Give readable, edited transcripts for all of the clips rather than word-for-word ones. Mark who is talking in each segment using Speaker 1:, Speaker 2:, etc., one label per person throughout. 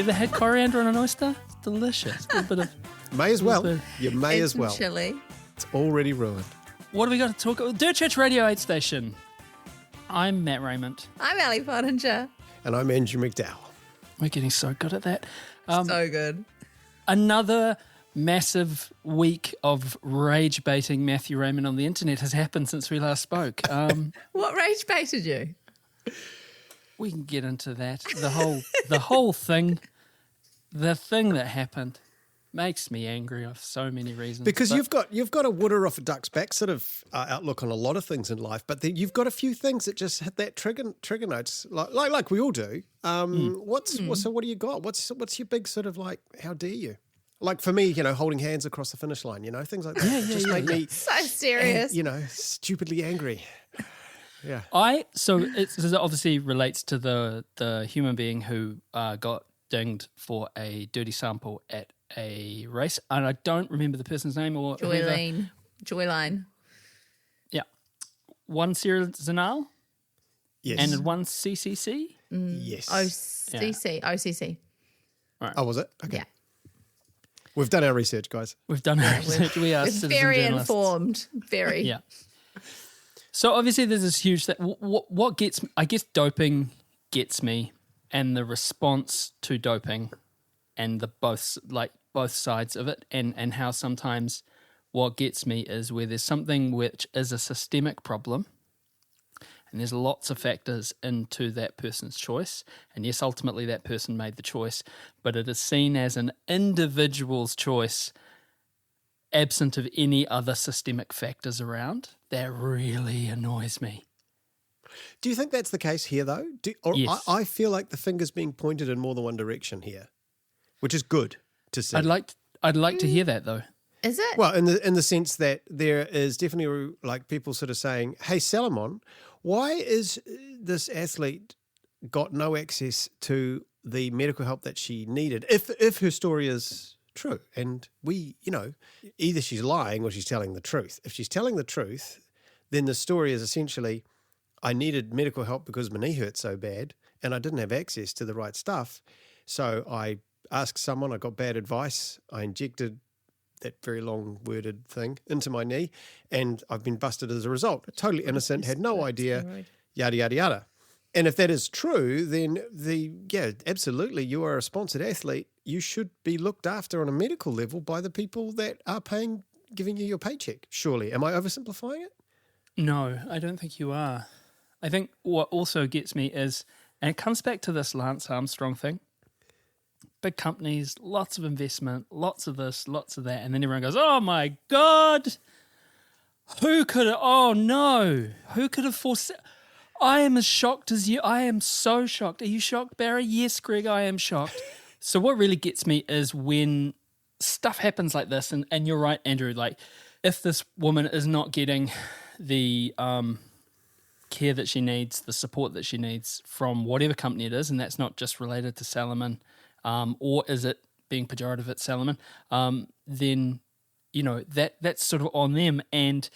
Speaker 1: You ever had coriander on an oyster? It's delicious. A little bit of.
Speaker 2: May as well. You may
Speaker 3: And
Speaker 2: as
Speaker 3: some
Speaker 2: well.
Speaker 3: chili.
Speaker 2: It's already ruined.
Speaker 1: What do we got to talk about? Dirt Church Radio 8 Station. I'm Matt Raymond.
Speaker 3: I'm Ali Pottinger.
Speaker 2: And I'm Andrew McDowell.
Speaker 1: We're getting so good at that.
Speaker 3: So good.
Speaker 1: Another massive week of rage baiting Matthew Raymond on the internet has happened since we last spoke.
Speaker 3: What rage baited you?
Speaker 1: We can get into that. The whole thing, the thing that happened, makes me angry for so many reasons.
Speaker 2: Because
Speaker 1: but
Speaker 2: you've got a water off a duck's back sort of outlook on a lot of things in life, but then you've got a few things that just hit that trigger notes, like we all do. So what do you got? What's your big sort of like? How dare you? Like for me, holding hands across the finish line, things like that. Just make me
Speaker 3: So serious.
Speaker 2: stupidly angry. Yeah.
Speaker 1: So it obviously relates to the human being who got dinged for a dirty sample at a race, and I don't remember the person's name or
Speaker 3: Joyline.
Speaker 1: Yeah, one Sarah Zanal,
Speaker 2: Yes.
Speaker 1: and one CCC.
Speaker 2: Yes.
Speaker 3: OCC.
Speaker 2: Oh, was it? Okay.
Speaker 3: Yeah.
Speaker 2: We've done our research, guys.
Speaker 1: We've done our research. We are
Speaker 3: We're
Speaker 1: citizen
Speaker 3: very
Speaker 1: journalists.
Speaker 3: informed. Very.
Speaker 1: Yeah. So obviously there's this huge thing. What gets me, I guess doping gets me, and the response to doping and the both sides of it, and how sometimes what gets me is where there's something which is a systemic problem and there's lots of factors into that person's choice. And yes, ultimately that person made the choice, but it is seen as an individual's choice absent of any other systemic factors around. That really annoys me.
Speaker 2: Do you think that's the case here, though?
Speaker 1: Yes.
Speaker 2: I feel like the finger's being pointed in more than one direction here, which is good to see.
Speaker 1: I'd like to hear that though.
Speaker 3: Is it?
Speaker 2: Well, in the sense that there is definitely like people sort of saying, "Hey, Salomon, why is this athlete got no access to the medical help that she needed? If her story is true, and we, either she's lying or she's telling the truth. If she's telling the truth, then the story is essentially, I needed medical help because my knee hurt so bad, and I didn't have access to the right stuff, so I asked someone, I got bad advice, I injected that very long-worded thing into my knee, and I've been busted as a result. Totally innocent, had no idea, yada, yada, yada. And if that is true, then absolutely, you are a sponsored athlete. You should be looked after on a medical level by the people that are giving you your paycheck, surely. Am I oversimplifying it?
Speaker 1: No, I don't think you are. I think what also gets me is, and it comes back to this Lance Armstrong thing, big companies, lots of investment, lots of this, lots of that, and then everyone goes, oh my God, who could have foreseen? I am as shocked as you. I am so shocked. Are you shocked, Barry? Yes, Greg, I am shocked. So what really gets me is when stuff happens like this, and you're right, Andrew, like if this woman is not getting the care that she needs, the support that she needs from whatever company it is, and that's not just related to Salomon, or is it being pejorative at Salomon, then, that's sort of on them. And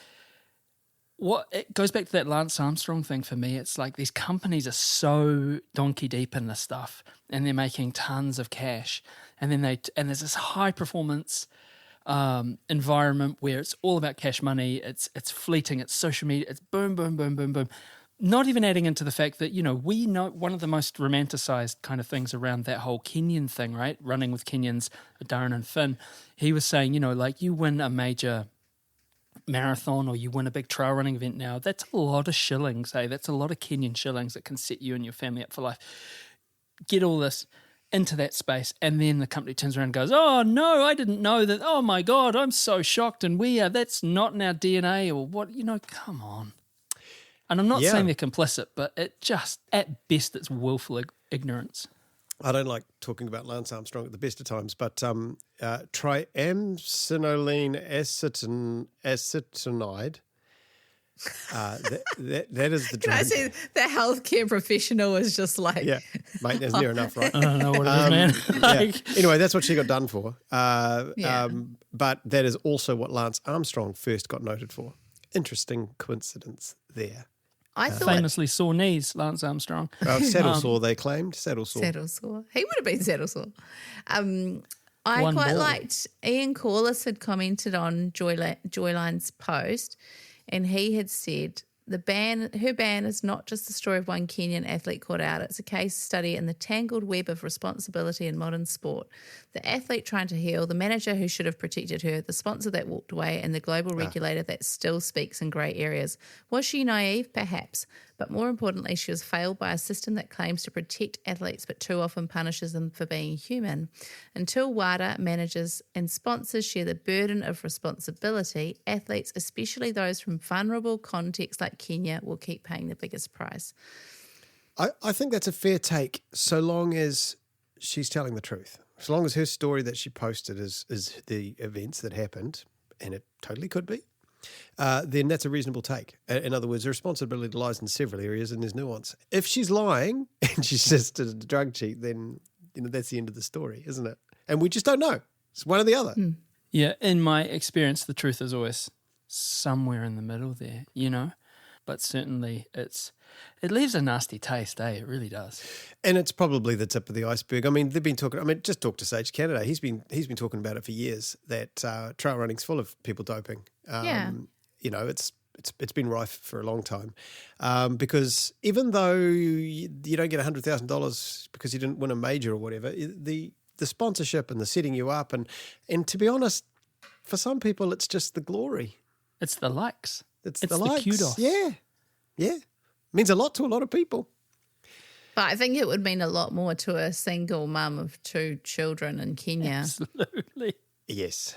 Speaker 1: it goes back to that Lance Armstrong thing for me. It's like these companies are so donkey deep in this stuff, and they're making tons of cash, and then there's this high performance environment where it's all about cash money. It's fleeting. It's social media. It's boom, boom, boom, boom, boom. Not even adding into the fact that we know one of the most romanticized kind of things around that whole Kenyan thing, right? Running with Kenyans, Darren and Finn. He was saying, like you win a major marathon or you win a big trail running event now, that's a lot of shillings, that's a lot of Kenyan shillings that can set you and your family up for life. Get all this into that space, and then the company turns around and goes, oh no, I didn't know that, oh my God, I'm so shocked, and that's not in our DNA, or what, come on. And I'm not saying they're complicit, but it just, at best, it's willful ignorance.
Speaker 2: I don't like talking about Lance Armstrong at the best of times, but triamcinolone acetonide, that is the drug.
Speaker 3: Can I see the healthcare professional is just like...
Speaker 2: Yeah, mate, that's near enough, right?
Speaker 1: I don't know what it is, man.
Speaker 2: Anyway, that's what she got done for. But that is also what Lance Armstrong first got noted for. Interesting coincidence there.
Speaker 3: I thought
Speaker 1: Famously sore knees, Lance Armstrong.
Speaker 2: Saddle sore, they claimed. Saddle sore.
Speaker 3: saddle sore. He would have been saddle sore. I
Speaker 1: One
Speaker 3: quite
Speaker 1: ball.
Speaker 3: liked Ian Corliss had commented on Joyline's post, and he had said her ban is not just the story of one Kenyan athlete caught out. It's a case study in the tangled web of responsibility in modern sport. The athlete trying to heal, the manager who should have protected her, the sponsor that walked away, and the global regulator that still speaks in grey areas. Was she naive? Perhaps. But more importantly, she was failed by a system that claims to protect athletes but too often punishes them for being human. Until WADA, managers and sponsors share the burden of responsibility, athletes, especially those from vulnerable contexts like Kenya, will keep paying the biggest price.
Speaker 2: I think that's a fair take, so long as she's telling the truth. So long as her story that she posted is the events that happened, and it totally could be, then that's a reasonable take. In other words, the responsibility lies in several areas and there's nuance. If she's lying and she's just a drug cheat, then that's the end of the story, isn't it? And we just don't know. It's one or the other.
Speaker 1: Yeah, in my experience, the truth is always somewhere in the middle there, But certainly it leaves a nasty taste, It really does.
Speaker 2: And it's probably the tip of the iceberg. I mean, they've been talking. I mean, just talk to Sage Canada. He's been talking about it for years. That trail running's full of people doping.
Speaker 3: Yeah.
Speaker 2: It's been rife for a long time, because even though you don't get $100,000 because you didn't win a major or whatever, the sponsorship and the setting you up and to be honest, for some people it's just the glory.
Speaker 1: It's the likes.
Speaker 2: It's
Speaker 1: the
Speaker 2: likes.
Speaker 1: kudos.
Speaker 2: Yeah. Means a lot to a lot of people.
Speaker 3: But I think it would mean a lot more to a single mum of 2 children in Kenya.
Speaker 1: Absolutely.
Speaker 2: Yes.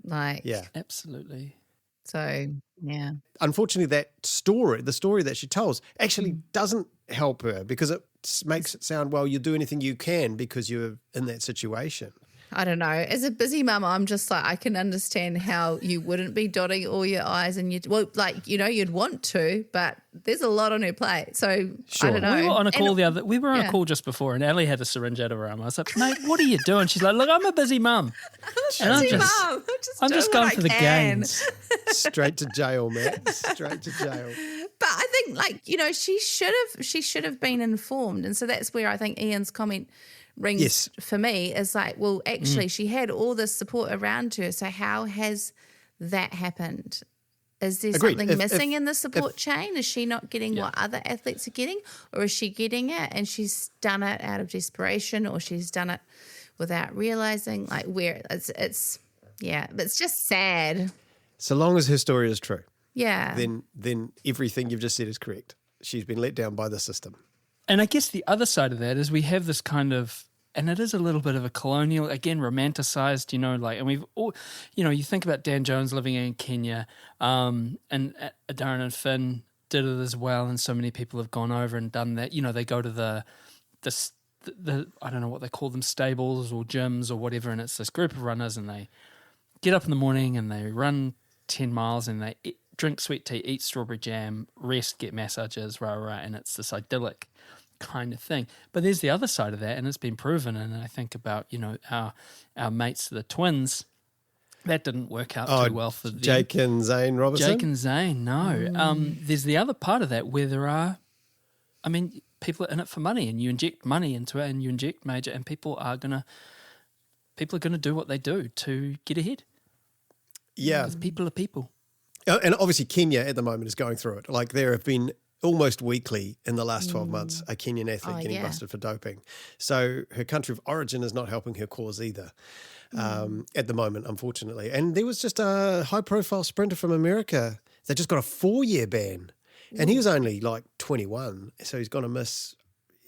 Speaker 3: Yeah.
Speaker 1: Absolutely.
Speaker 3: So, yeah.
Speaker 2: Unfortunately, the story that she tells actually doesn't help her because it makes it sound, well, you'll do anything you can because you're in that situation.
Speaker 3: I don't know. As a busy mum, I'm just like, I can understand how you wouldn't be dotting all your I's and you'd want to, but there's a lot on her plate. So
Speaker 2: Sure.
Speaker 3: I don't know.
Speaker 1: We were on a call
Speaker 3: And-
Speaker 1: on
Speaker 3: yeah.
Speaker 1: a call just before, and Ali had a syringe out of her arm. I was like, mate, what are you doing? She's like, look, I'm a busy mum. And I'm
Speaker 3: Busy
Speaker 1: just,
Speaker 3: mum.
Speaker 1: I'm
Speaker 3: doing
Speaker 1: just going
Speaker 3: what
Speaker 1: for
Speaker 3: I
Speaker 1: the
Speaker 3: can.
Speaker 1: gains.
Speaker 2: Straight to jail, Matt. Straight to jail.
Speaker 3: But I think, she should have been informed, and so that's where I think Ian's comment rings
Speaker 2: Yes.
Speaker 3: for me. Is like, well, actually, she had all this support around her. So how has that happened? Is there
Speaker 2: Agreed.
Speaker 3: something
Speaker 2: If-
Speaker 3: missing
Speaker 2: if-
Speaker 3: in the support chain? Is she not getting what other athletes are getting, or is she getting it and she's done it out of desperation, or she's done it without realizing? Like, where it's just sad.
Speaker 2: So long as her story is true,
Speaker 3: Yeah.
Speaker 2: then everything you've just said is correct. She's been let down by the system.
Speaker 1: And I guess the other side of that is we have this kind of, and it is a little bit of a colonial, again, romanticized, and we've all, you think about Dan Jones living in Kenya, and Darren and Finn did it as well, and so many people have gone over and done that. They go to the I don't know what they call them, stables or gyms or whatever, and it's this group of runners, and they get up in the morning and they run 10 miles and they drink sweet tea, eat strawberry jam, rest, get massages, and it's this idyllic kind of thing. But there's the other side of that, and it's been proven, and I think about, our mates, the twins, that didn't work out too well for them.
Speaker 2: Jake and Zane Robertson.
Speaker 1: Jake and Zane, no. There's the other part of that where there are, people are in it for money, and you inject money into it, and you inject major, and people are gonna do what they do to get ahead.
Speaker 2: Yeah.
Speaker 1: Because people are people.
Speaker 2: And obviously Kenya at the moment is going through it. Like there have been almost weekly in the last 12 months a Kenyan athlete getting busted for doping. So her country of origin is not helping her cause either at the moment, unfortunately. And there was just a high-profile sprinter from America that just got a 4-year ban. And he was only like 21, so he's going to miss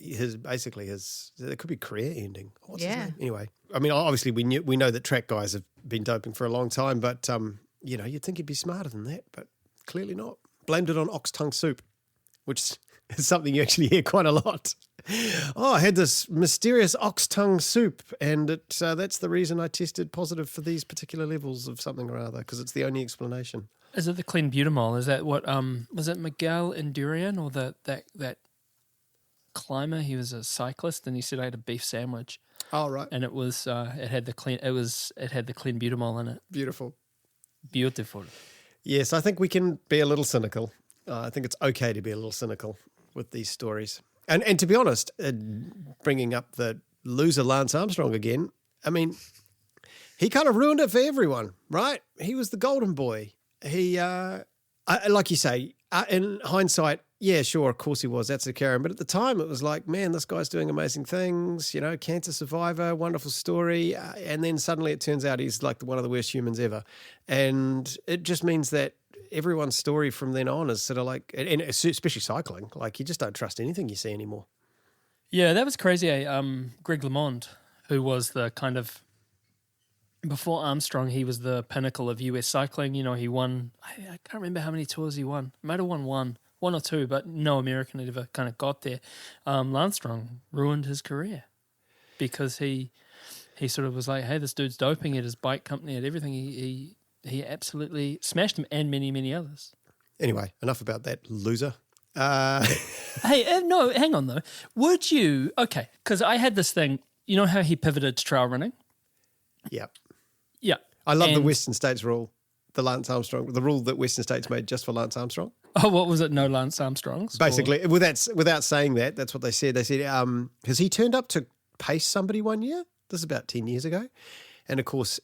Speaker 2: it could be career ending. What's his name? Anyway, obviously we know that track guys have been doping for a long time, but you'd think he'd be smarter than that, but clearly not. Blamed it on ox tongue soup, which is something you actually hear quite a lot. Oh, I had this mysterious ox tongue soup, and that's the reason I tested positive for these particular levels of something or other, because it's the only explanation.
Speaker 1: Is it the clenbuterol? Is that what was it Miguel Indurain or that climber? He was a cyclist, and he said I had a beef sandwich.
Speaker 2: Oh, right.
Speaker 1: And it was it had the clenbuterol in it.
Speaker 2: Beautiful.
Speaker 1: Beautiful.
Speaker 2: Yes, I think we can be a little cynical I think it's okay to be a little cynical with these stories. And to be honest, bringing up the loser Lance Armstrong again, I mean, he kind of ruined it for everyone, right? He was the golden boy. He, like you say, in hindsight, yeah, sure, of course he was. That's a Karen. But at the time, it was like, man, this guy's doing amazing things. You know, cancer survivor, wonderful story. And then suddenly it turns out he's like one of the worst humans ever. And it just means that everyone's story from then on is sort of like, and especially cycling, like you just don't trust anything you see anymore.
Speaker 1: Yeah, that was crazy. Greg LeMond, who was the kind of, before Armstrong, he was the pinnacle of US cycling. You know, he won, I can't remember how many tours he won. He might have won one or two, but no American had ever kind of got there. Lance Armstrong ruined his career because he sort of was like, hey, this dude's doping at his bike company, at everything. He absolutely smashed him and many, many others.
Speaker 2: Anyway, enough about that loser.
Speaker 1: Hey, no, hang on though. Would you, okay, because I had this thing, you know how he pivoted to trail running?
Speaker 2: Yeah.
Speaker 1: Yeah.
Speaker 2: I love the Western States rule, the Lance Armstrong, the rule that Western States made just for Lance Armstrong.
Speaker 1: Oh, what was it? No Lance Armstrongs?
Speaker 2: Basically, without saying that, that's what they said. They said, because he turned up to pace somebody one year. This is about 10 years ago. And of course,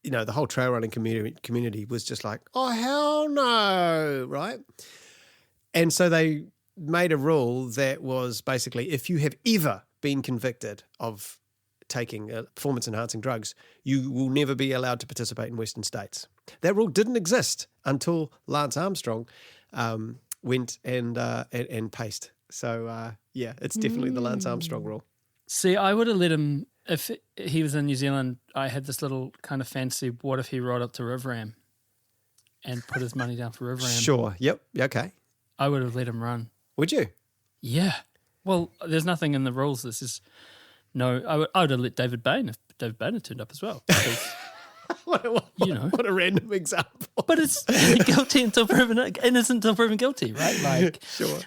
Speaker 2: you know, the whole trail running community was just like, oh, hell no, right? And so they made a rule that was basically, if you have ever been convicted of taking performance-enhancing drugs, you will never be allowed to participate in Western States. That rule didn't exist until Lance Armstrong went and paced. So, yeah, it's definitely the Lance Armstrong rule.
Speaker 1: See, I would have let him, if he was in New Zealand, I had this little kind of fantasy, what if he rode up to Riveram and put his money down for Riveram?
Speaker 2: Sure, yep, okay.
Speaker 1: I would have let him run.
Speaker 2: Would you?
Speaker 1: Yeah. Well, there's nothing in the rules. This is I would have let David Bain if David Bain had turned up as well. Because,
Speaker 2: what a random example.
Speaker 1: But it's guilty until proven innocent until proven guilty, right? Like,
Speaker 2: sure.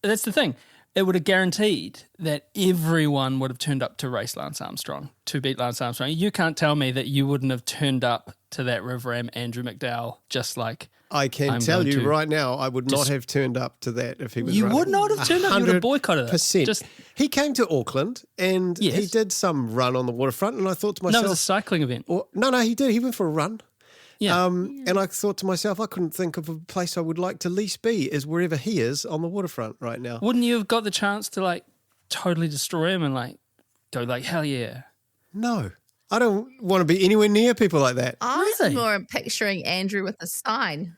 Speaker 1: That's the thing. It would have guaranteed that everyone would have turned up to race Lance Armstrong, to beat Lance Armstrong. You can't tell me that you wouldn't have turned up to that Riveram Andrew McDowell just like
Speaker 2: I can tell you right now, I would not have turned up to that if he was running.
Speaker 1: You would not have turned up. You would have boycotted it.
Speaker 2: He came to Auckland and he did some run on the waterfront, and I thought to myself...
Speaker 1: No, it was a cycling event.
Speaker 2: No, he did. He went for a run.
Speaker 1: Yeah.
Speaker 2: And I thought to myself, I couldn't think of a place I would like to least be is wherever he is on the waterfront right now.
Speaker 1: Wouldn't you have got the chance to like totally destroy him and like go like, hell yeah?
Speaker 2: No. I don't want to be anywhere near people like that.
Speaker 3: I was more picturing Andrew with a sign.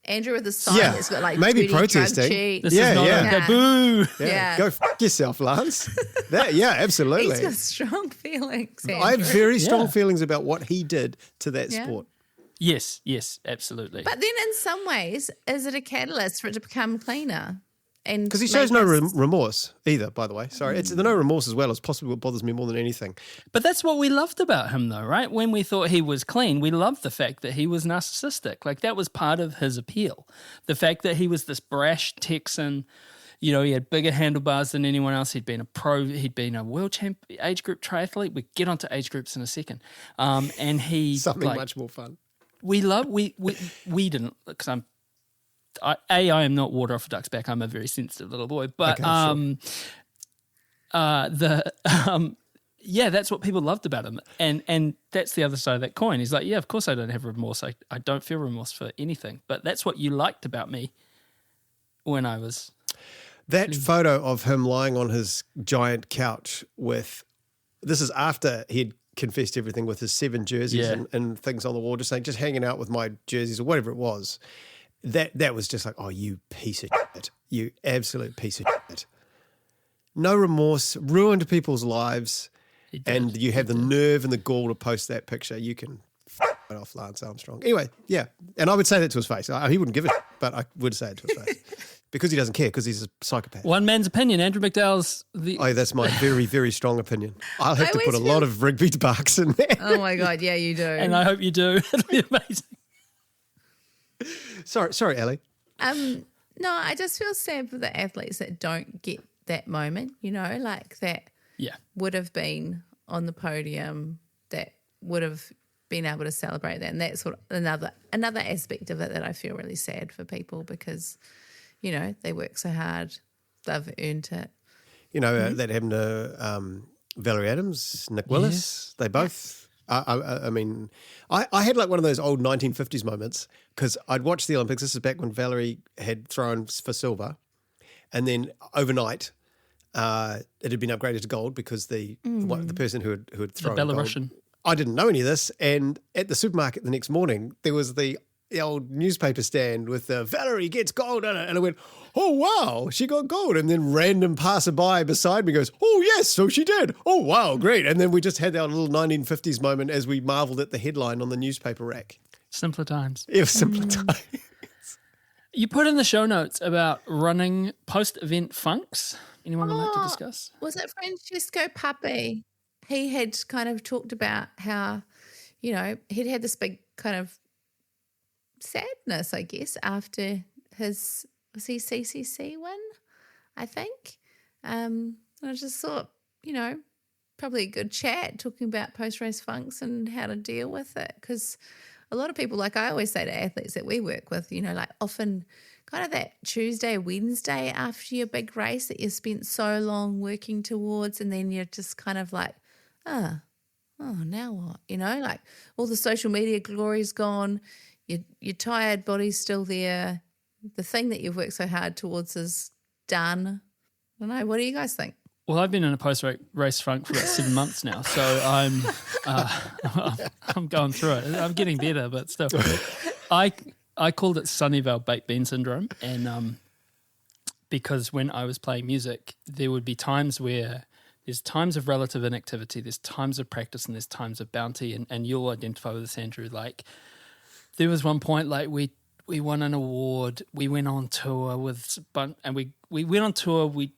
Speaker 3: Andrew with a sign that's got like
Speaker 2: maybe protesting.
Speaker 1: This is not okay. Boo.
Speaker 2: Yeah. Go f yourself, Lance. Absolutely.
Speaker 3: He's got strong feelings. Andrew.
Speaker 2: I have very strong feelings about what he did to that sport.
Speaker 1: Yes, absolutely.
Speaker 3: But then in some ways, is it a catalyst for it to become cleaner?
Speaker 2: Because he shows no remorse either, by the way. Sorry. It's the no remorse as well as possibly what bothers me more than anything.
Speaker 1: But that's what we loved about him though, right? When we thought he was clean, we loved the fact that he was narcissistic. Like that was part of his appeal. The fact that he was this brash Texan, you know, he had bigger handlebars than anyone else. He'd been a pro, he'd been a world champ age group triathlete. We get onto age groups in a second. And he...
Speaker 2: Something much more fun.
Speaker 1: We didn't, because I am not water off a duck's back. I'm a very sensitive little boy. But that's what people loved about him. And that's the other side of that coin. He's like, yeah, of course I don't have remorse. I don't feel remorse for anything. But that's what you liked about me when I was...
Speaker 2: That photo of him lying on his giant couch with... This is after he'd confessed everything with his 7 jerseys and things on the wall, just saying, just hanging out with my jerseys or whatever it was. That was just like, oh, you piece of shit. You absolute piece of shit. No remorse, ruined people's lives, and you have the nerve and the gall to post that picture. You can f*** off Lance Armstrong. Anyway, yeah. And I would say that to his face. He wouldn't give it, but I would say it to his face. Because he doesn't care, because he's a psychopath.
Speaker 1: One man's opinion. Andrew McDowell's the...
Speaker 2: Oh, that's my very, very strong opinion. I'll have to put a lot of Rigby barks in there.
Speaker 3: Oh, my God. Yeah, you do.
Speaker 1: And I hope you do. It'll be amazing.
Speaker 2: Sorry, Ellie.
Speaker 3: No, I just feel sad for the athletes that don't get that moment, you know, like that would have been on the podium, that would have been able to celebrate that. And that's sort of another aspect of it that I feel really sad for people because, you know, they work so hard, they've earned it.
Speaker 2: You know, that happened to Valerie Adams, Nick Willis.
Speaker 1: Yes.
Speaker 2: They both, I mean, I had like one of those old 1950s moments because I'd watched the Olympics. This is back when Valerie had thrown for silver. And then overnight, it had been upgraded to gold because the person who had thrown
Speaker 1: The
Speaker 2: gold,
Speaker 1: Belarusian.
Speaker 2: I didn't know any of this. And at the supermarket the next morning, there was the old newspaper stand with Valerie gets gold on it. And I went, oh, wow, she got gold. And then random passerby beside me goes, oh, yes, so she did. Oh, wow, great. And then we just had our little 1950s moment as we marveled at the headline on the newspaper rack.
Speaker 1: Simpler times.
Speaker 2: It was simpler time.
Speaker 1: You put in the show notes about running post-event funks. Anyone would like to discuss?
Speaker 3: Was it Francesco Papi? He had kind of talked about how, you know, he'd had this big kind of sadness, I guess, after his CCC win, I think. I just thought, you know, probably a good chat talking about post-race funks and how to deal with it because a lot of people, like I always say to athletes that we work with, you know, like often kind of that Tuesday, Wednesday after your big race that you spent so long working towards and then you're just kind of like, oh, now what? You know, like all the social media glory's gone, your tired body's still there, the thing that you've worked so hard towards is done. I don't know, what do you guys think?
Speaker 1: Well, I've been in a post-race funk for about 7 months now, so I'm going through it. I'm getting better, but still. I called it Sunnyvale baked bean syndrome, and because when I was playing music, there would be times where there's times of relative inactivity, there's times of practice, and there's times of bounty, and you'll identify with this, Andrew. Like there was one point, like we won an award, we went on tour and we went on tour, we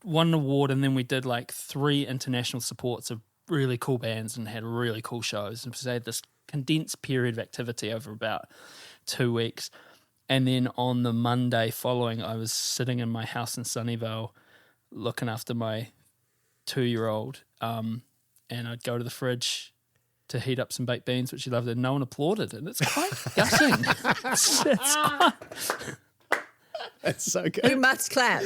Speaker 1: won an award, and then we did like 3 international supports of really cool bands and had really cool shows. And so they had this condensed period of activity over about 2 weeks. And then on the Monday following, I was sitting in my house in Sunnyvale looking after my 2-year-old, and I'd go to the fridge to heat up some baked beans, which he loved, and no one applauded. And it's quite gutting. it's quite...
Speaker 2: That's so good.
Speaker 3: You must clap.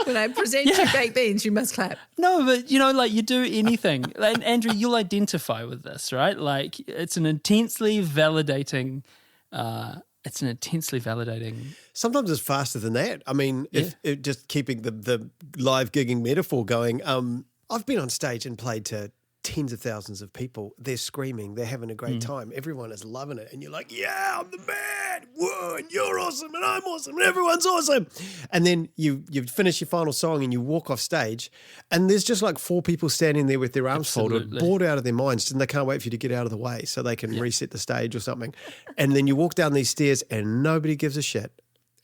Speaker 3: When I present you baked beans, you must clap.
Speaker 1: No, but, you know, like you do anything. And Andrew, you'll identify with this, right? Like it's an intensely validating
Speaker 2: Sometimes it's faster than that. I mean, if just keeping the live gigging metaphor going, I've been on stage and played to tens of thousands of people. They're screaming. They're having a great time. Everyone is loving it. And you're like, yeah, I'm the man. Whoa, and you're awesome and I'm awesome and everyone's awesome. And then you finish your final song and you walk off stage and there's just like 4 people standing there with their arms folded, bored out of their minds, and they can't wait for you to get out of the way so they can reset the stage or something. And then you walk down these stairs and nobody gives a shit.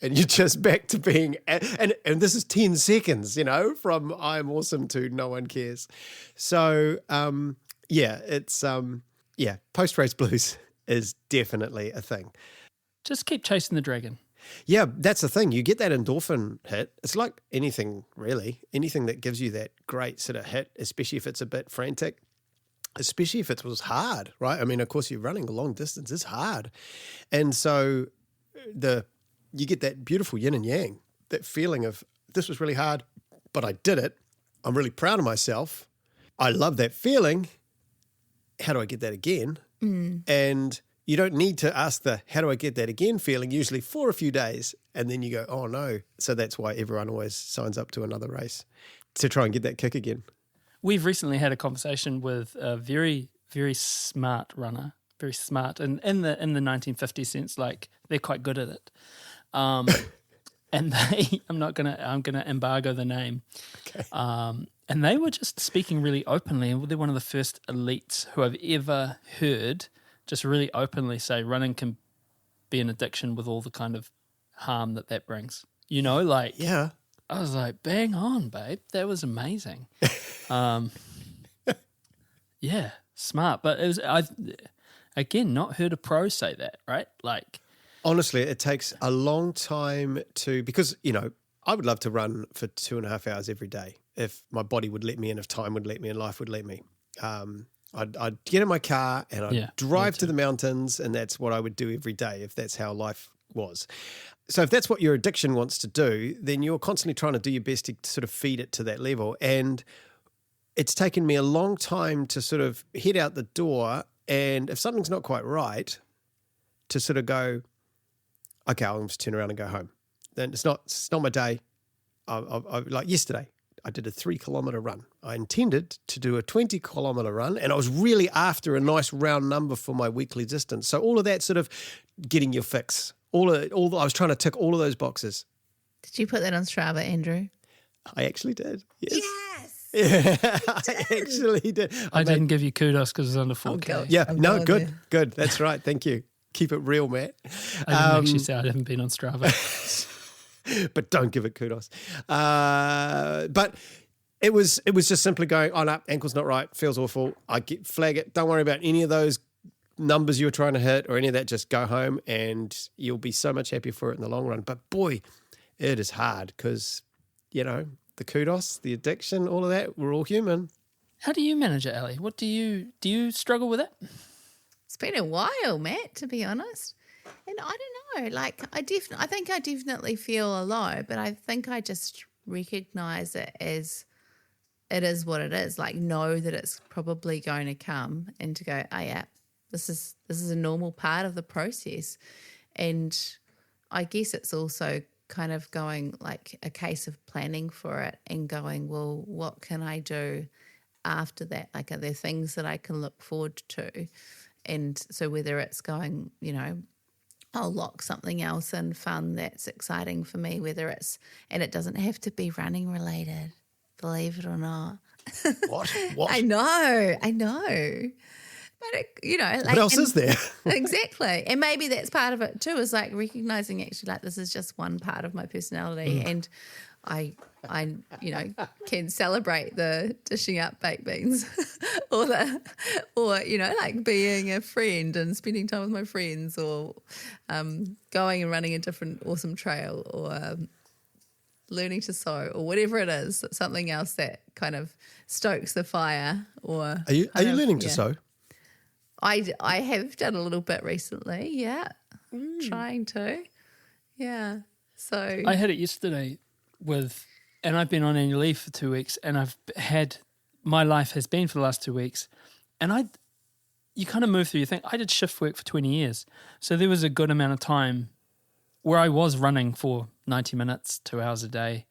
Speaker 2: And you're just back to being, and this is 10 seconds, you know, from I'm awesome to no one cares. So, it's, post-race blues is definitely a thing.
Speaker 1: just keep chasing the dragon.
Speaker 2: Yeah, that's the thing. You get that endorphin hit. It's like anything, really. Anything that gives you that great sort of hit, especially if it's a bit frantic, especially if it was hard, right? I mean, of course, you're running a long distance. It's hard. And so you get that beautiful yin and yang, that feeling of this was really hard, but I did it. I'm really proud of myself. I love that feeling. How do I get that again? And you don't need to ask the how do I get that again feeling usually for a few days. And then you go, oh no. So that's why everyone always signs up to another race to try and get that kick again.
Speaker 1: We've recently had a conversation with a very, very smart runner, very smart, and in the 1950s sense, like they're quite good at it. And I'm gonna embargo the name.
Speaker 2: Okay.
Speaker 1: And they were just speaking really openly, and they're one of the first elites who I've ever heard just really openly say running can be an addiction with all the kind of harm that brings. You know, like
Speaker 2: Yeah.
Speaker 1: I was like, bang on, babe. That was amazing. Yeah, smart. But it was, I've, again, not heard a pro say that, right? Like,
Speaker 2: Honestly, it takes a long time because, you know, I would love to run for 2.5 hours every day if my body would let me and if time would let me and life would let me. I'd get in my car and I'd
Speaker 1: Yeah,
Speaker 2: drive
Speaker 1: me
Speaker 2: to the mountains, and that's what I would do every day if that's how life was. So if that's what your addiction wants to do, then you're constantly trying to do your best to sort of feed it to that level. And it's taken me a long time to sort of head out the door, and if something's not quite right, to sort of go, okay, I'll just turn around and go home. Then it's not my day. Like yesterday, I did a 3-kilometre run. I intended to do a 20-kilometre run, and I was really after a nice round number for my weekly distance. So all of that sort of getting your fix. I was trying to tick all of those boxes.
Speaker 3: Did you put that on Strava, Andrew?
Speaker 2: I actually did. Yes.
Speaker 3: Yes.
Speaker 2: Yeah, I actually did.
Speaker 1: I didn't give you kudos because it was under 4K.
Speaker 3: God.
Speaker 2: Yeah,
Speaker 3: I'm
Speaker 2: no,
Speaker 3: going
Speaker 2: good,
Speaker 3: there.
Speaker 2: good. That's right. Thank you. Keep it real, Matt.
Speaker 1: I didn't actually say I haven't been on Strava.
Speaker 2: But don't give it kudos. But it was just simply going, oh no, ankle's not right, feels awful. Flag it. Don't worry about any of those numbers you're trying to hit or any of that. Just go home and you'll be so much happier for it in the long run. But boy, it is hard because, the kudos, the addiction, all of that, we're all human.
Speaker 1: How do you manage it, Ali? What do you struggle with it?
Speaker 3: It's been a while, Matt, to be honest. And I don't know, like I think I definitely feel a low, but I think I just recognize it as it is what it is. Like know that it's probably going to come, and to go, oh yeah, this is a normal part of the process. And I guess it's also kind of going like a case of planning for it and going, well, what can I do after that? Like, are there things that I can look forward to? And so whether it's going, I'll lock something else in fun that's exciting for me, and it doesn't have to be running related, believe it or not.
Speaker 2: What?
Speaker 3: I know. But, like,
Speaker 2: What else is there?
Speaker 3: Exactly. And maybe that's part of it too, is like recognizing actually like this is just one part of my personality, and I can celebrate the dishing up baked beans or like being a friend and spending time with my friends, or going and running a different awesome trail, or learning to sew, or whatever it is, something else that kind of stokes the fire. Or
Speaker 2: Are you learning to sew?
Speaker 3: I have done a little bit recently, yeah. Trying to. Yeah. So
Speaker 1: I had it yesterday and I've been on annual leave for 2 weeks, and my life has been for the last 2 weeks, and you kind of move through, you think, I did shift work for 20 years. So there was a good amount of time where I was running for 90 minutes, 2 hours a day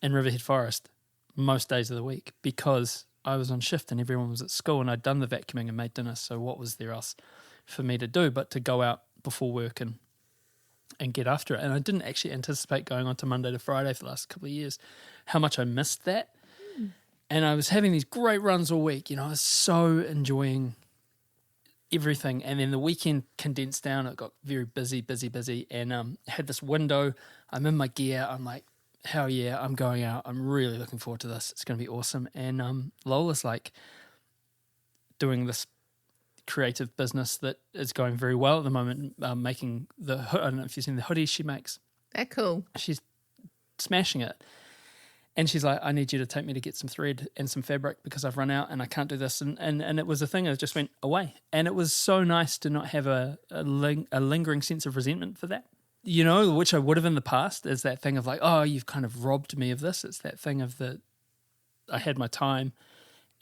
Speaker 1: in Riverhead Forest most days of the week, because I was on shift and everyone was at school, and I'd done the vacuuming and made dinner. So what was there else for me to do but to go out before work and get after it? And I didn't actually anticipate going on to Monday to Friday for the last couple of years, how much I missed that. And I was having these great runs all week. I was so enjoying everything. And then the weekend condensed down. It got very busy. And had this window. I'm in my gear. I'm like, hell yeah, I'm going out. I'm really looking forward to this. It's going to be awesome. And Lola's like doing this creative business that is going very well at the moment, making I don't know if you've seen the hoodies she makes.
Speaker 3: they're cool.
Speaker 1: She's smashing it. And she's like, I need you to take me to get some thread and some fabric because I've run out and I can't do this. And it was a thing that just went away. And it was so nice to not have a lingering sense of resentment for that. Which I would have in the past, is that thing of like, oh, you've kind of robbed me of this. It's that thing of I had my time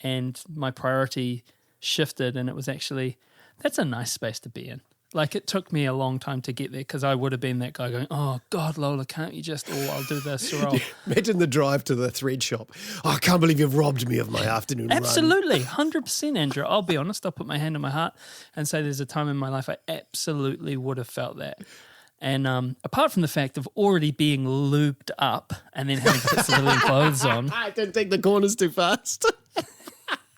Speaker 1: and my priority shifted, and it was actually, that's a nice space to be in. Like, it took me a long time to get there, because I would have been that guy going, oh, God, Lola, can't you just, I'll do this, or I'll...
Speaker 2: Imagine the drive to the thread shop. Oh, I can't believe you've robbed me of my afternoon run.
Speaker 1: Absolutely, 100%, Andrew. I'll be honest, I'll put my hand on my heart and say there's a time in my life I absolutely would have felt that. And apart from the fact of already being lubed up and then having to put civilian clothes on.
Speaker 2: I didn't take the corners too fast.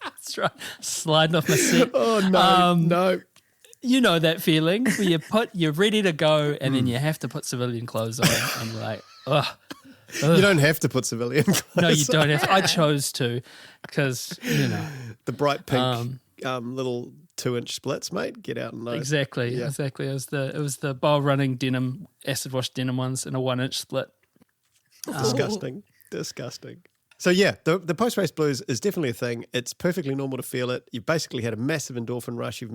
Speaker 1: That's right. Sliding off my seat.
Speaker 2: Oh, no, no.
Speaker 1: You know that feeling where you're ready to go and then you have to put civilian clothes on and you're like, ugh.
Speaker 2: You don't have to put civilian clothes
Speaker 1: No, you don't have to. I chose to because,
Speaker 2: the bright pink little 2-inch splits, mate. Get out and those.
Speaker 1: Exactly.
Speaker 2: Yeah.
Speaker 1: Exactly. It was the bowl running denim, acid wash denim ones in a 1-inch split.
Speaker 2: Disgusting. So yeah, the post-race blues is definitely a thing. It's perfectly normal to feel it. You've basically had a massive endorphin rush. You've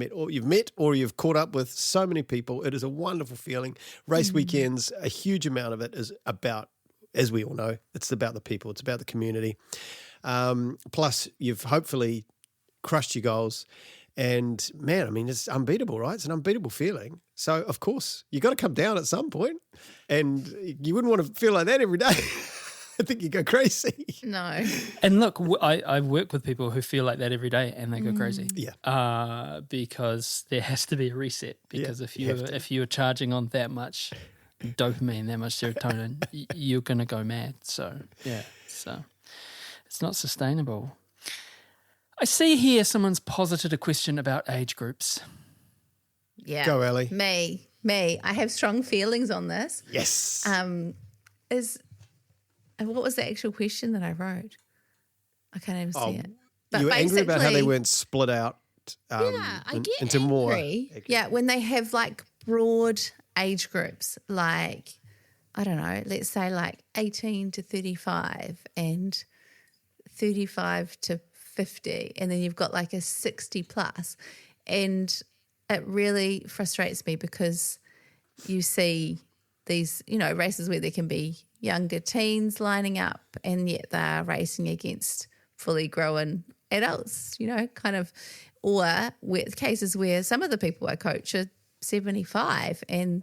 Speaker 2: met or you've caught up with so many people. It is a wonderful feeling. Race weekends, a huge amount of it is about, as we all know, it's about the people. It's about the community. Plus, you've hopefully crushed your goals. And man, I mean, it's unbeatable, right? It's an unbeatable feeling. So of course, you got to come down at some point, and you wouldn't want to feel like that every day. I think you go crazy.
Speaker 3: No.
Speaker 1: And look, I work with people who feel like that every day, and they go crazy.
Speaker 2: Yeah.
Speaker 1: Because there has to be a reset. Because
Speaker 2: you
Speaker 1: if you're charging on that much dopamine, that much serotonin, you're going to go mad. So it's not sustainable. I see here someone's posited a question about age groups.
Speaker 3: Yeah.
Speaker 2: Go, Ellie.
Speaker 3: Me. I have strong feelings on this.
Speaker 2: Yes.
Speaker 3: What was the actual question that I wrote? I can't even see it. But
Speaker 2: you were angry about how they
Speaker 3: basically-
Speaker 2: weren't split out
Speaker 3: I get
Speaker 2: into more.
Speaker 3: angry. Yeah, when they have like broad age groups, like, I don't know, let's say like 18 to 35 and 35 to 50, and then you've got like a 60 plus. And it really frustrates me because you see these, races where there can be younger teens lining up, and yet they're racing against fully grown adults, kind of, or with cases where some of the people I coach are 75 and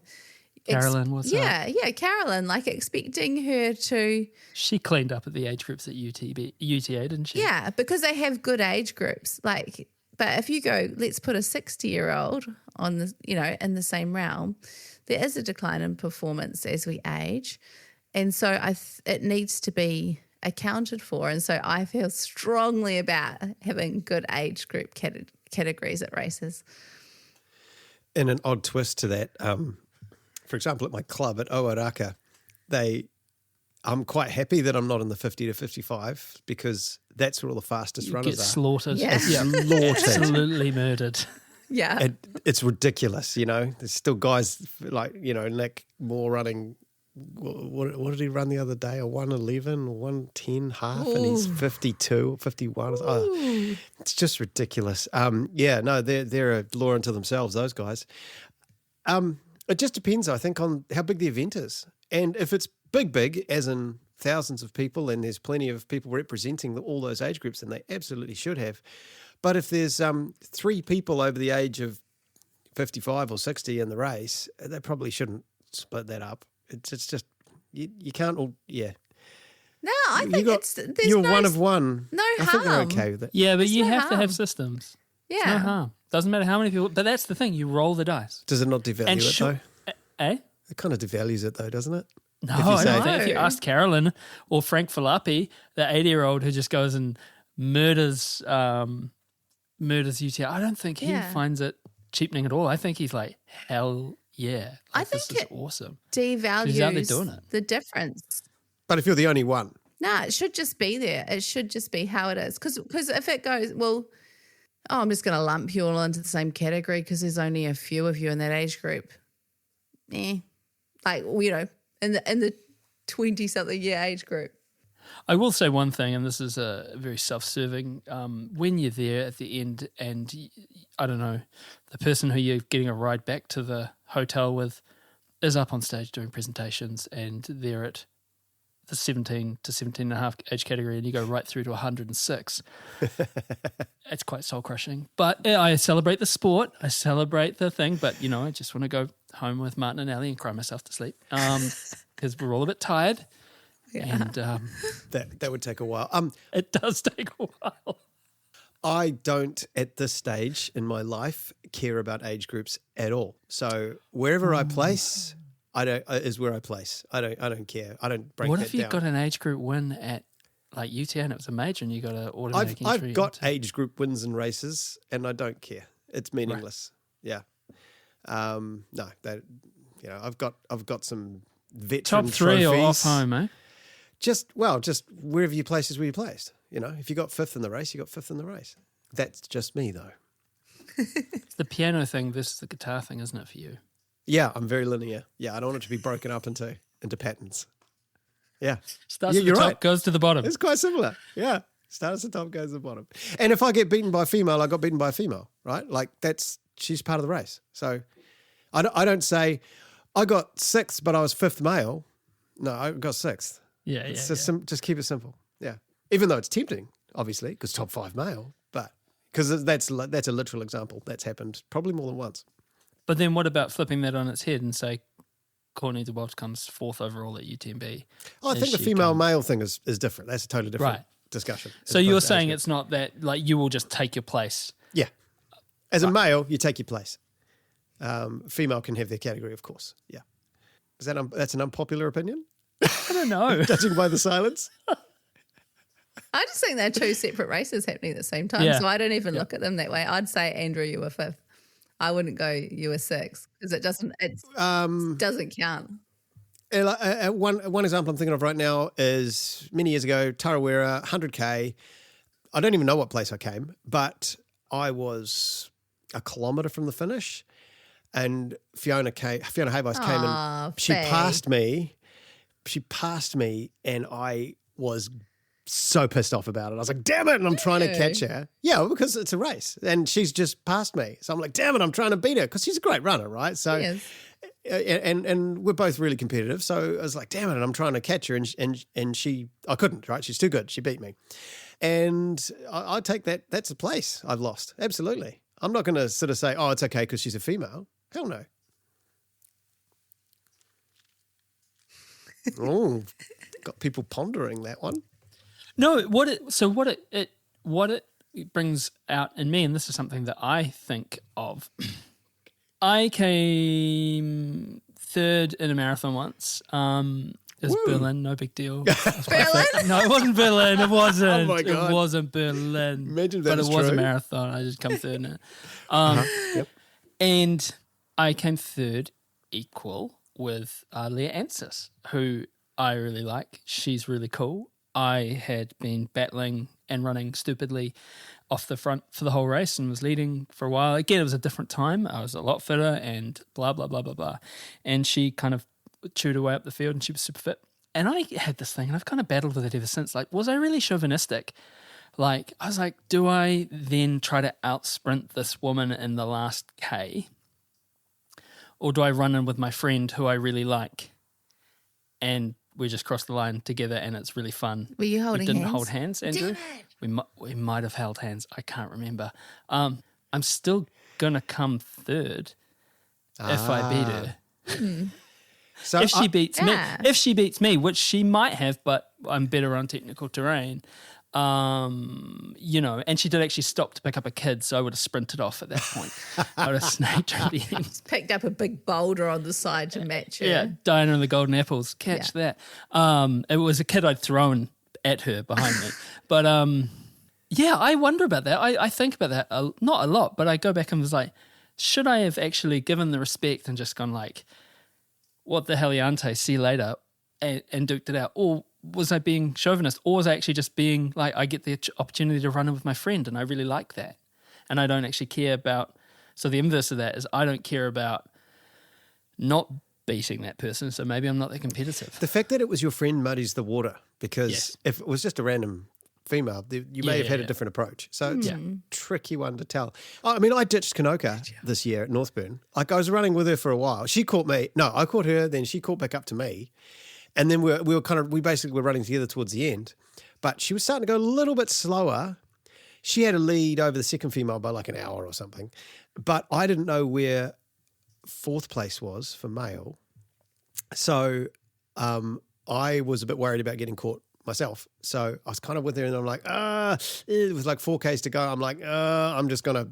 Speaker 1: Carolyn, what's up?
Speaker 3: Yeah, Carolyn, like expecting her to.
Speaker 1: She cleaned up at the age groups at UTA, didn't she?
Speaker 3: Yeah, because they have good age groups. Like, but if you go, let's put a 60-year-old on the, in the same realm, there is a decline in performance as we age. And so it needs to be accounted for. And so I feel strongly about having good age group categories at races.
Speaker 2: And an odd twist to that, for example, at my club at Oaraka, I'm quite happy that I'm not in the 50 to 55 because that's where all the fastest
Speaker 1: You
Speaker 2: runners
Speaker 1: get
Speaker 2: are.
Speaker 1: slaughtered.
Speaker 3: Yeah.
Speaker 2: Slaughtered.
Speaker 1: Absolutely murdered.
Speaker 3: Yeah.
Speaker 2: It's ridiculous, There's still guys like, Nick Moore running. What did he run the other day? A 111, 110 half, and he's 52, 51. Oh, it's just ridiculous. They're a law unto themselves, those guys. It just depends, I think, on how big the event is. And if it's big, as in thousands of people, and there's plenty of people representing all those age groups, then they absolutely should have. But if there's 3 people over the age of 55 or 60 in the race, they probably shouldn't split that up. It's just, you can't all, yeah.
Speaker 3: No, I think
Speaker 2: you're
Speaker 3: no,
Speaker 2: one of one.
Speaker 3: no
Speaker 2: I think they're
Speaker 3: harm.
Speaker 2: okay with it.
Speaker 1: Yeah, but you
Speaker 3: no
Speaker 1: have to
Speaker 3: harm.
Speaker 1: have systems.
Speaker 3: Yeah.
Speaker 1: It's no harm. Doesn't matter how many people. But that's the thing. You roll the dice.
Speaker 2: Does it not devalue it, though?
Speaker 1: Eh?
Speaker 2: It kind of devalues it, though, doesn't it?
Speaker 1: No,
Speaker 2: If you
Speaker 1: I
Speaker 2: say-
Speaker 1: don't think. If you asked Carolyn or Frank Filappi, the 80-year-old who just goes and murders UTI, I don't think he
Speaker 3: Yeah.
Speaker 1: finds it cheapening at all. I think he's like, hell yeah.
Speaker 3: I
Speaker 1: Like,
Speaker 3: think
Speaker 1: this is
Speaker 3: it-
Speaker 1: awesome. He's out there
Speaker 3: Devalues
Speaker 1: doing it.
Speaker 3: the difference.
Speaker 2: But if you're the only one,
Speaker 3: No, it should just be there. It should just be how it is. Because if it goes, I'm just going to lump you all into the same category because there's only a few of you in that age group. Like, in the 20-something year age group.
Speaker 1: I will say one thing, and this is a very self-serving. When you're there at the end, and I don't know, the person who you're getting a ride back to the hotel with is up on stage doing presentations, and they're at the 17 to 17 and a half age category, and you go right through to 106. It's quite soul-crushing. But I celebrate the sport. I celebrate the thing. But, I just want to go home with Martin and Ellie and cry myself to sleep because we're all a bit tired.
Speaker 3: Yeah.
Speaker 1: And
Speaker 2: that would take a while.
Speaker 1: it does take a while.
Speaker 2: I don't, at this stage in my life, care about age groups at all. So wherever I place, is where I place. I don't care. I don't break
Speaker 1: What
Speaker 2: that
Speaker 1: if you
Speaker 2: down.
Speaker 1: got an age group win at like UTA and it was a major and you got an automatic entry?
Speaker 2: I've got age group wins in races, and I don't care. It's meaningless. Yeah. No, that I've got some veteran
Speaker 1: top 3 or
Speaker 2: trophies.
Speaker 1: off home, eh?
Speaker 2: Just wherever you place is where you placed. If you got 5th in the race, you got 5th in the race. That's just me, though.
Speaker 1: It's the piano thing versus the guitar thing, isn't it, for you?
Speaker 2: Yeah, I'm very linear. Yeah, I don't want it to be broken up into patterns. Yeah.
Speaker 1: Starts
Speaker 2: Yeah,
Speaker 1: at the
Speaker 2: you're
Speaker 1: top,
Speaker 2: right.
Speaker 1: goes to the bottom.
Speaker 2: It's quite similar. Yeah. Starts at the top, goes to the bottom. And if I get beaten by a female, I got beaten by a female, right? Like she's part of the race. So I don't say I got sixth, but I was fifth male. No, I got sixth.
Speaker 1: Yeah,
Speaker 2: It's
Speaker 1: yeah.
Speaker 2: just keep it simple. Yeah. Even though it's tempting, obviously, because top 5 male, but because that's a literal example. That's happened probably more than once.
Speaker 1: But then what about flipping that on its head and say Courtney DeWalsh comes fourth overall at UTMB?
Speaker 2: Oh, I
Speaker 1: Is
Speaker 2: think the
Speaker 1: she
Speaker 2: female
Speaker 1: come-
Speaker 2: male thing is different. That's a totally different
Speaker 1: Right.
Speaker 2: discussion.
Speaker 1: So
Speaker 2: as
Speaker 1: you're
Speaker 2: opposed to
Speaker 1: saying
Speaker 2: age
Speaker 1: it's not that, like, you will just take your place.
Speaker 2: group. Yeah. As a male, you take your place. Female can have their category, of course. Yeah. Is that's an unpopular opinion?
Speaker 1: I don't know.
Speaker 2: Judging by the silence?
Speaker 3: I just think they're two separate races happening at the same time.
Speaker 1: Yeah.
Speaker 3: So I don't even look at them that way. I'd say, Andrew, you were fifth. I wouldn't go, you were sixth, because it doesn't count.
Speaker 2: One example I'm thinking of right now is many years ago, Tarawera, 100K. I don't even know what place I came, but I was a kilometre from the finish, and Fiona Hayvice came and she
Speaker 3: Faye.
Speaker 2: passed me. She passed me, and I was so pissed off about it. I was like, damn it, and I'm trying to catch her. Yeah, because it's a race, and she's just passed me. So I'm like, damn it, I'm trying to beat her, because she's a great runner, right? So,
Speaker 3: Yes.
Speaker 2: and we're both really competitive. So I was like, damn it, and I'm trying to catch her, and I couldn't, right? She's too good. She beat me. And I take that. That's a place I've lost. Absolutely. I'm not going to sort of say, oh, it's okay because she's a female. Hell no. Oh, got people pondering that one.
Speaker 1: No, what it brings out in me, and this is something that I think of. I came third in a marathon once. It was Berlin, no big deal.
Speaker 3: Berlin?
Speaker 1: No, it wasn't Berlin. It wasn't.
Speaker 2: Oh my God.
Speaker 1: It wasn't Berlin.
Speaker 2: Imagine if that
Speaker 1: but
Speaker 2: was
Speaker 1: it was a
Speaker 2: true.
Speaker 1: marathon. I just come third in it.
Speaker 2: Yep.
Speaker 1: And I came third equal with Leah Ansis, who I really like. She's really cool. I had been battling and running stupidly off the front for the whole race and was leading for a while. Again, it was a different time. I was a lot fitter and blah, blah, blah, blah, blah. And she kind of chewed her way up the field and she was super fit. And I had this thing and I've kind of battled with it ever since. Like, was I really chauvinistic? Like, I was like, do I then try to out-sprint this woman in the last K? Or do I run in with my friend who I really like and we just cross the line together and it's really fun?
Speaker 3: Were you holding
Speaker 1: We didn't
Speaker 3: hands?
Speaker 1: hold hands, Andrew. We might have held hands. I can't remember. I'm still going to come third if I beat her.
Speaker 2: So
Speaker 1: If she beats
Speaker 3: Yeah.
Speaker 1: me, if she beats me, which she might have, but I'm better on technical terrain, and she did actually stop to pick up a kid, so I would have sprinted off at that point. I would have snaked her at the end.
Speaker 3: Picked up a big boulder on the side to match her.
Speaker 1: Yeah, Diana and the Golden Apples, catch that. It was a kid I'd thrown at her behind me. But I wonder about that. I think about that, not a lot, but I go back and was like, should I have actually given the respect and just gone like, what the heliante, see you later, and duked it out? Or was I being chauvinist? Or was I actually just being like, I get the opportunity to run in with my friend and I really like that. And I don't actually care about, so the inverse of that is I don't care about not beating that person, so maybe I'm not that competitive.
Speaker 2: the fact that it was your friend muddies the water, because
Speaker 1: Yes.
Speaker 2: if it was just a random female, you may have had a
Speaker 1: Yeah.
Speaker 2: different approach. So it's a tricky one to tell. I mean, I ditched Kanoka this year at Northburn. Like, I was running with her for a while. She caught me. No, I caught her. Then she caught back up to me. And then we basically were running together towards the end. But she was starting to go a little bit slower. She had a lead over the second female by like an hour or something. But I didn't know where fourth place was for male. So I was a bit worried about getting caught myself. So I was kind of with her and I'm like, it was like 4Ks to go. I'm like, I'm just gonna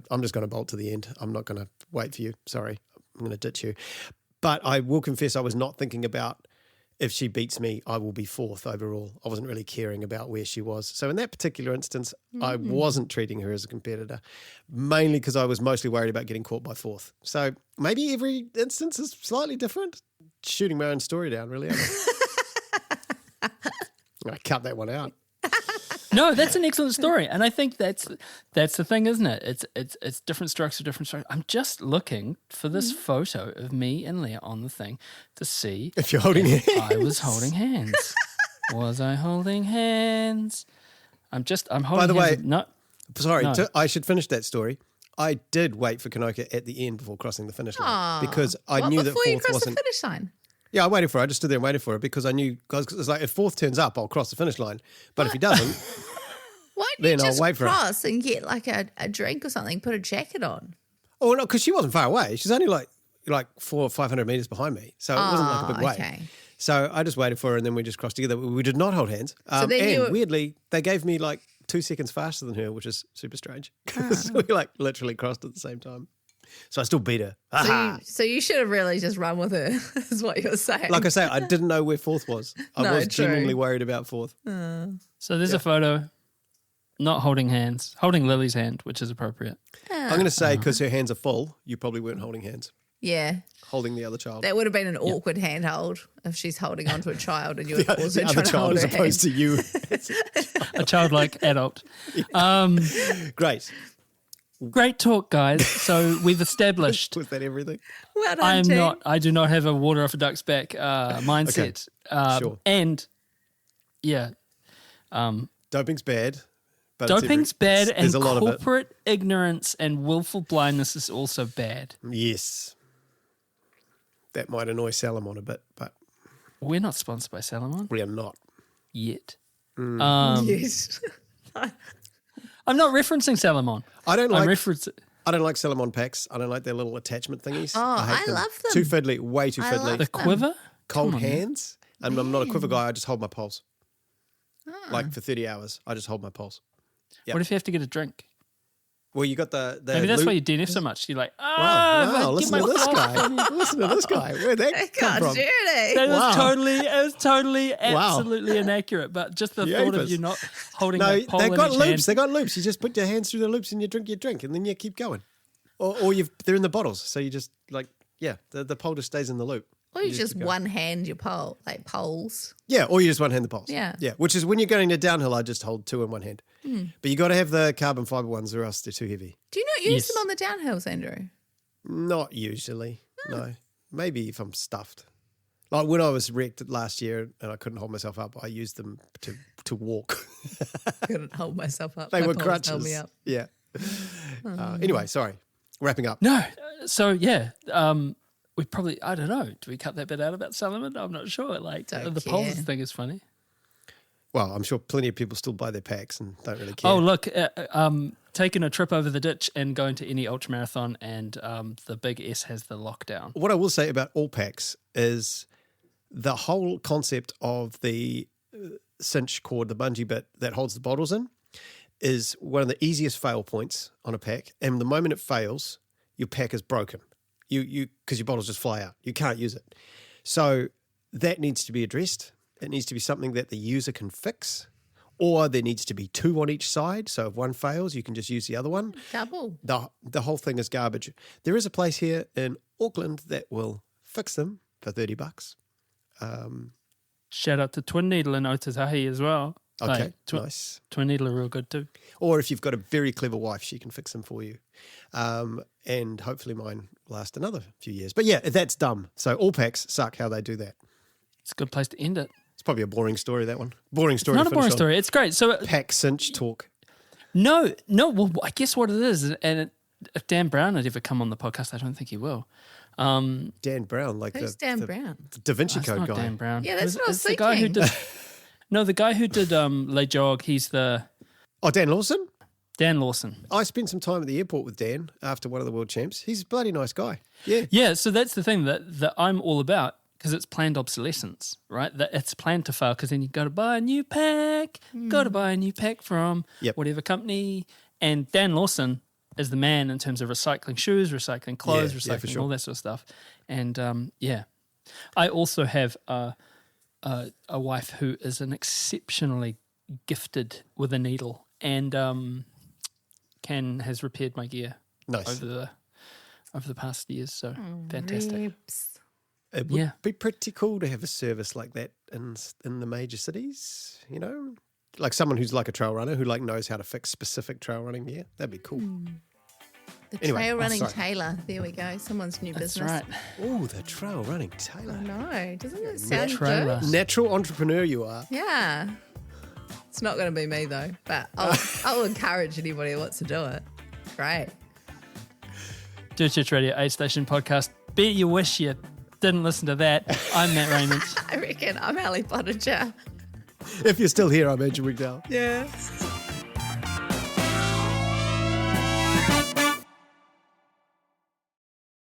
Speaker 2: bolt to the end. I'm not gonna wait for you. Sorry. I'm gonna ditch you. But I will confess I was not thinking about if she beats me, I will be fourth overall. I wasn't really caring about where she was. So in that particular instance, I wasn't treating her as a competitor, mainly because I was mostly worried about getting caught by fourth. So maybe every instance is slightly different. Shooting my own story down, really. I cut that one out.
Speaker 1: No, that's an excellent story, and I think that's the thing, isn't it? It's different strokes for different strokes. I'm just looking for this photo of me and Leah on the thing to see
Speaker 2: If you're holding hands.
Speaker 1: I was holding hands. Was I holding hands? I'm holding
Speaker 2: By the
Speaker 1: hands.
Speaker 2: way-
Speaker 1: No.
Speaker 2: Sorry,
Speaker 1: No.
Speaker 2: I should finish that story. I did wait for Kanoka at the end before crossing the finish line
Speaker 3: Aw.
Speaker 2: because I
Speaker 3: What,
Speaker 2: knew that
Speaker 3: before you
Speaker 2: fourth
Speaker 3: crossed
Speaker 2: wasn't.
Speaker 3: the finish line.
Speaker 2: Yeah, I waited for it. I just stood there and waited for it because I knew, because it's like if fourth turns up, I'll cross the finish line. But if he doesn't,
Speaker 3: Why don't
Speaker 2: Then
Speaker 3: you
Speaker 2: I'll
Speaker 3: just
Speaker 2: wait for it.
Speaker 3: cross and get like a drink or something? Put a jacket on.
Speaker 2: oh no, because she wasn't far away. She's only like 400 or 500 meters behind me, so it wasn't like a big wait.
Speaker 3: Okay.
Speaker 2: So I just waited for her, and then we just crossed together. We did not hold hands.
Speaker 3: then
Speaker 2: and
Speaker 3: you were-
Speaker 2: weirdly, they gave me like 2 seconds faster than her, which is super strange because we like literally crossed at the same time. So I still beat her. Aha!
Speaker 3: So you should have really just run with her, is what you're saying.
Speaker 2: Like I say, I didn't know where fourth was. I
Speaker 3: No,
Speaker 2: was
Speaker 3: true.
Speaker 2: genuinely worried about fourth.
Speaker 1: So there's a photo, not holding hands, holding Lily's hand, which is appropriate.
Speaker 2: I'm going to say because her hands are full, you probably weren't holding hands,
Speaker 3: yeah.
Speaker 2: holding the other child.
Speaker 3: That would have been an awkward handhold if she's holding onto a child and you're also
Speaker 2: the other
Speaker 3: trying to
Speaker 2: child
Speaker 3: hold
Speaker 2: as
Speaker 3: her
Speaker 2: opposed
Speaker 3: hand.
Speaker 2: to you.
Speaker 1: A childlike adult.
Speaker 2: Great.
Speaker 1: Great talk, guys. So we've established
Speaker 2: Was that everything?
Speaker 3: Well done, team.
Speaker 1: I do not have a water off a duck's back mindset.
Speaker 2: Sure.
Speaker 1: And yeah,
Speaker 2: Doping's bad. But it's
Speaker 1: doping's bad and
Speaker 2: there's a lot of it.
Speaker 1: corporate ignorance and willful blindness is also bad.
Speaker 2: Yes. That might annoy Salomon a bit, but
Speaker 1: We're not sponsored by Salomon
Speaker 2: we are not.
Speaker 1: yet.
Speaker 3: Yes.
Speaker 1: I'm not referencing Salomon.
Speaker 2: I don't
Speaker 1: I'm
Speaker 2: like
Speaker 1: referencing.
Speaker 2: I don't like Salomon packs. I don't like their little attachment thingies.
Speaker 3: Oh,
Speaker 2: hate
Speaker 3: I
Speaker 2: them.
Speaker 3: love them.
Speaker 2: Too fiddly, way too
Speaker 3: I
Speaker 2: fiddly.
Speaker 3: love
Speaker 1: The quiver?
Speaker 2: Cold
Speaker 1: Come on, man.
Speaker 2: hands. And I'm not a quiver guy. I just hold my pulse. Like for 30 hours, I just hold my pulse. Yeah.
Speaker 1: What if you have to get a drink?
Speaker 2: Well, you got the
Speaker 1: Maybe that's
Speaker 2: loop-
Speaker 1: why you DNF so much. You're like,
Speaker 2: Wow,
Speaker 1: get
Speaker 2: listen
Speaker 1: my
Speaker 2: to this
Speaker 1: pulse
Speaker 2: guy.
Speaker 1: on you."
Speaker 2: Listen to this guy. Where'd that
Speaker 3: It
Speaker 2: come
Speaker 3: got
Speaker 2: from?
Speaker 3: dirty.
Speaker 1: That
Speaker 2: Wow.
Speaker 1: was totally, absolutely inaccurate. But just the thought of
Speaker 2: Yavers.
Speaker 1: you not holding
Speaker 2: No,
Speaker 1: that pole
Speaker 2: they've
Speaker 1: in
Speaker 2: got
Speaker 1: each
Speaker 2: loops.
Speaker 1: hand.
Speaker 2: They got loops. You just put your hands through the loops and you drink your drink, and then you keep going. Or they're in the bottles, so you just like the pole just stays in the loop.
Speaker 3: Or you
Speaker 2: just
Speaker 3: just
Speaker 2: keep going.
Speaker 3: one hand your pole, like poles.
Speaker 2: Yeah, or you just one hand the poles.
Speaker 3: Yeah.
Speaker 2: yeah. Which is when you're going to downhill, I just hold two in one hand. But you got to have the carbon fiber ones, or else they're too heavy.
Speaker 3: Do you not use
Speaker 1: Yes.
Speaker 3: them on the downhills, Andrew?
Speaker 2: Not usually. No, maybe if I'm stuffed. Like when I was wrecked last year and I couldn't hold myself up, I used them to walk.
Speaker 3: I couldn't hold myself up.
Speaker 2: They
Speaker 3: My
Speaker 2: were
Speaker 3: poles
Speaker 2: crutches.
Speaker 3: held me up.
Speaker 2: Yeah. Anyway, sorry. Wrapping up.
Speaker 1: No. So yeah, we probably, I don't know. Do we cut that bit out about Salomon? I'm not sure. Like
Speaker 3: Don't
Speaker 1: the poles
Speaker 3: care.
Speaker 1: thing is funny.
Speaker 2: Well, I'm sure plenty of people still buy their packs and don't really care.
Speaker 1: Oh look, taking a trip over the ditch and going to any ultramarathon, and the big S has the lockdown.
Speaker 2: What I will say about all packs is the whole concept of the cinch cord, the bungee bit that holds the bottles in, is one of the easiest fail points on a pack. And the moment it fails, your pack is broken. You because your bottles just fly out. You can't use it. So that needs to be addressed. It needs to be something that the user can fix, or there needs to be two on each side. So if one fails, you can just use the other one.
Speaker 3: Double.
Speaker 2: The whole thing is garbage. There is a place here in Auckland that will fix them for $30.
Speaker 1: Shout out to Twin Needle and Otatahi as well.
Speaker 2: Okay,
Speaker 1: Like,
Speaker 2: nice.
Speaker 1: Twin Needle are real good too.
Speaker 2: Or if you've got a very clever wife, she can fix them for you. And hopefully mine last another few years. But yeah, that's dumb. So all packs suck how they do that.
Speaker 1: It's a good place to end it.
Speaker 2: It's probably a boring story, that one. Boring story.
Speaker 1: Not
Speaker 2: to
Speaker 1: a boring
Speaker 2: finish on.
Speaker 1: story. It's great. So
Speaker 2: Pack cinch talk.
Speaker 1: no. Well, I guess what it is, and if Dan Brown had ever come on the podcast, I don't think he will.
Speaker 2: Dan Brown, like
Speaker 3: Who's
Speaker 2: the
Speaker 3: Dan Brown?
Speaker 2: the Da Vinci
Speaker 1: That's
Speaker 2: Code
Speaker 1: not
Speaker 2: guy.
Speaker 1: Dan Brown.
Speaker 3: Yeah, that's what I was
Speaker 1: It's the guy who
Speaker 3: thinking.
Speaker 1: did. No, the guy who did Le Jog. He's the
Speaker 2: Oh, Dan Lawson?
Speaker 1: Dan Lawson.
Speaker 2: I spent some time at the airport with Dan after one of the world champs. He's a bloody nice guy. Yeah.
Speaker 1: Yeah, so that's the thing that I'm all about, because it's planned obsolescence, right? That it's planned to fail, because then you got to buy a new pack, got to buy a new pack from
Speaker 2: Yep.
Speaker 1: whatever company. And Dan Lawson is the man in terms of recycling shoes, recycling clothes,
Speaker 2: Yeah, for
Speaker 1: recycling
Speaker 2: sure.
Speaker 1: all that sort of stuff. And I also have a wife who is an exceptionally gifted with a needle, and has repaired my gear
Speaker 2: Nice.
Speaker 1: over the past years. So fantastic.
Speaker 3: Rips.
Speaker 2: It would
Speaker 1: Yeah.
Speaker 2: be pretty cool to have a service like that in the major cities, you know? Like someone who's like a trail runner who like knows how to fix specific trail running gear. That'd be cool. Anyway,
Speaker 3: Trail running
Speaker 2: sorry.
Speaker 3: Taylor. There we go. Someone's new
Speaker 1: That's
Speaker 3: business.
Speaker 1: right.
Speaker 2: Oh, the trail running Taylor.
Speaker 3: I know. Doesn't it sound
Speaker 1: trailer.
Speaker 3: good?
Speaker 2: Natural entrepreneur you are.
Speaker 3: Yeah. It's not going to be me though, but I'll encourage anybody who wants to do it. Great.
Speaker 1: Dirt Church Radio 8 Station Podcast. Bet you wish you didn't listen to that. I'm Matt Raymond.
Speaker 3: I reckon I'm Ali Pottinger.
Speaker 2: If you're still here, I'm Andrew McDowell.
Speaker 3: Yeah.